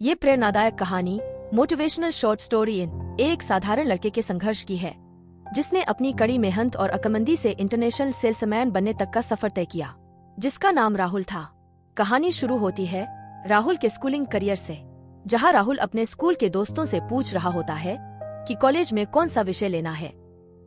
ये प्रेरणादायक कहानी मोटिवेशनल शॉर्ट स्टोरी एक साधारण लड़के के संघर्ष की है, जिसने अपनी कड़ी मेहनत और अक्लमंदी से इंटरनेशनल सेल्समैन बनने तक का सफर तय किया, जिसका नाम राहुल था। कहानी शुरू होती है राहुल के स्कूलिंग करियर से, जहां राहुल अपने स्कूल के दोस्तों से पूछ रहा होता है कि कॉलेज में कौन सा विषय लेना है।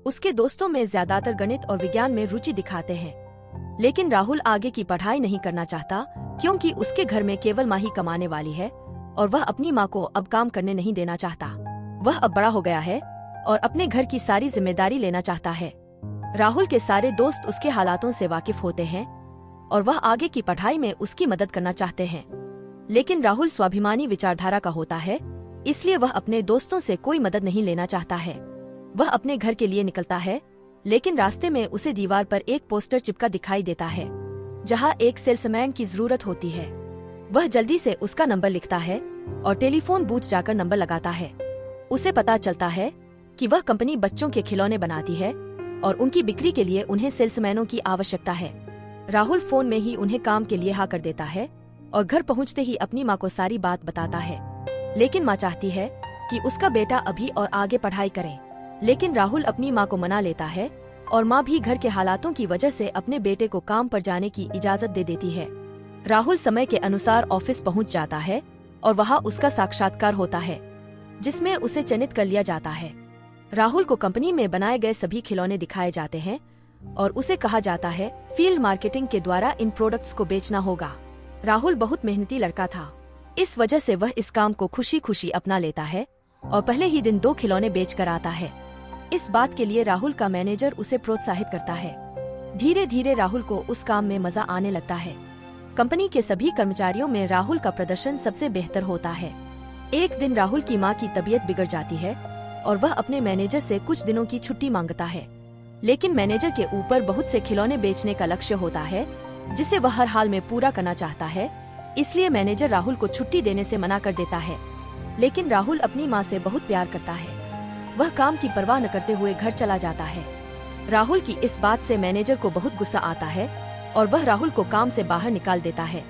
उसके दोस्तों में ज्यादातर गणित और विज्ञान में रुचि दिखाते हैं, लेकिन राहुल आगे की पढ़ाई नहीं करना चाहता, क्योंकि उसके घर में केवल माँ ही कमाने वाली है और वह अपनी माँ को अब काम करने नहीं देना चाहता। वह अब बड़ा हो गया है और अपने घर की सारी जिम्मेदारी लेना चाहता है। राहुल के सारे दोस्त उसके हालातों से वाकिफ होते हैं और वह आगे की पढ़ाई में उसकी मदद करना चाहते हैं, लेकिन राहुल स्वाभिमानी विचारधारा का होता है, इसलिए वह अपने दोस्तों से कोई मदद नहीं लेना चाहता है। वह अपने घर के लिए निकलता है, लेकिन रास्ते में उसे दीवार पर एक पोस्टर चिपका दिखाई देता है, जहां एक सेल्समैन की जरूरत होती है। वह जल्दी से उसका नंबर लिखता है और टेलीफोन बूथ जाकर नंबर लगाता है। उसे पता चलता है कि वह कंपनी बच्चों के खिलौने बनाती है और उनकी बिक्री के लिए उन्हें सेल्समैनों की आवश्यकता है। राहुल फोन में ही उन्हें काम के लिए हाँ कर देता है और घर पहुंचते ही अपनी माँ को सारी बात बताता है, लेकिन माँ चाहती है कि उसका बेटा अभी और आगे पढ़ाई करे। लेकिन राहुल अपनी माँ को मना लेता है और माँ भी घर के हालातों की वजह से अपने बेटे को काम पर जाने की इजाजत दे देती है। राहुल समय के अनुसार ऑफिस पहुंच जाता है और वहां उसका साक्षात्कार होता है, जिसमें उसे चयनित कर लिया जाता है। राहुल को कंपनी में बनाए गए सभी खिलौने दिखाए जाते हैं और उसे कहा जाता है फील्ड मार्केटिंग के द्वारा इन प्रोडक्ट्स को बेचना होगा। राहुल बहुत मेहनती लड़का था, इस वजह से वह इस काम को खुशी खुशी अपना लेता है और पहले ही दिन 2 खिलौने बेच कर आता है। इस बात के लिए राहुल का मैनेजर उसे प्रोत्साहित करता है। धीरे धीरे राहुल को उस काम में मजा आने लगता है। कंपनी के सभी कर्मचारियों में राहुल का प्रदर्शन सबसे बेहतर होता है। एक दिन राहुल की माँ की तबीयत बिगड़ जाती है और वह अपने मैनेजर से कुछ दिनों की छुट्टी मांगता है, लेकिन मैनेजर के ऊपर बहुत से खिलौने बेचने का लक्ष्य होता है, जिसे वह हर हाल में पूरा करना चाहता है। इसलिए मैनेजर राहुल को छुट्टी देने से मना कर देता है, लेकिन राहुल अपनी माँ से बहुत प्यार करता है। वह काम की परवाह न करते हुए घर चला जाता है। राहुल की इस बात से मैनेजर को बहुत गुस्सा आता है और वह राहुल को काम से बाहर निकाल देता है।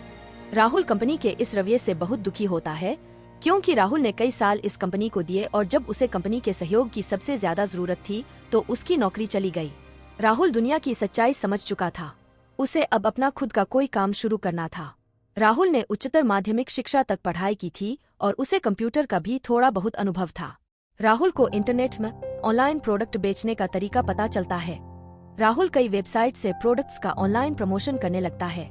राहुल कंपनी के इस रवैये से बहुत दुखी होता है, क्योंकि राहुल ने कई साल इस कंपनी को दिए और जब उसे कंपनी के सहयोग की सबसे ज्यादा जरूरत थी तो उसकी नौकरी चली गई। राहुल दुनिया की सच्चाई समझ चुका था, उसे अब अपना खुद का कोई काम शुरू करना था। राहुल ने उच्चतर माध्यमिक शिक्षा तक पढ़ाई की थी और उसे कंप्यूटर का भी थोड़ा बहुत अनुभव था। राहुल को इंटरनेट में ऑनलाइन प्रोडक्ट बेचने का तरीका पता चलता है। राहुल कई वेबसाइट से प्रोडक्ट्स का ऑनलाइन प्रमोशन करने लगता है,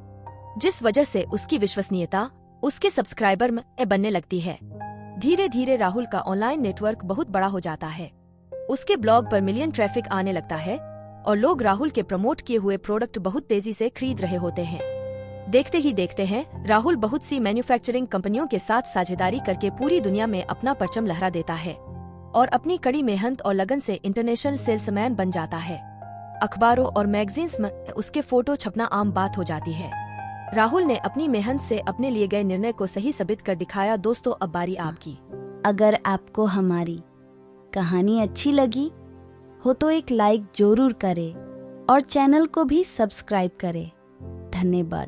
जिस वजह से उसकी विश्वसनीयता उसके सब्सक्राइबर में बनने लगती है। धीरे धीरे राहुल का ऑनलाइन नेटवर्क बहुत बड़ा हो जाता है। उसके ब्लॉग पर मिलियन ट्रैफिक आने लगता है और लोग राहुल के प्रमोट किए हुए प्रोडक्ट बहुत तेजी से खरीद रहे होते हैं। देखते ही देखते हैं राहुल बहुत सी मैन्युफैक्चरिंग कंपनियों के साथ साझेदारी करके पूरी दुनिया में अपना परचम लहरा देता है और अपनी कड़ी मेहनत और लगन से इंटरनेशनल सेल्समैन बन जाता है। अखबारों और मैगजीन्स में उसके फोटो छपना आम बात हो जाती है। राहुल ने अपनी मेहनत से अपने लिए गए निर्णय को सही साबित कर दिखाया। दोस्तों, अब बारी आपकी। अगर आपको हमारी कहानी अच्छी लगी हो तो एक लाइक जरूर करें और चैनल को भी सब्सक्राइब करें। धन्यवाद।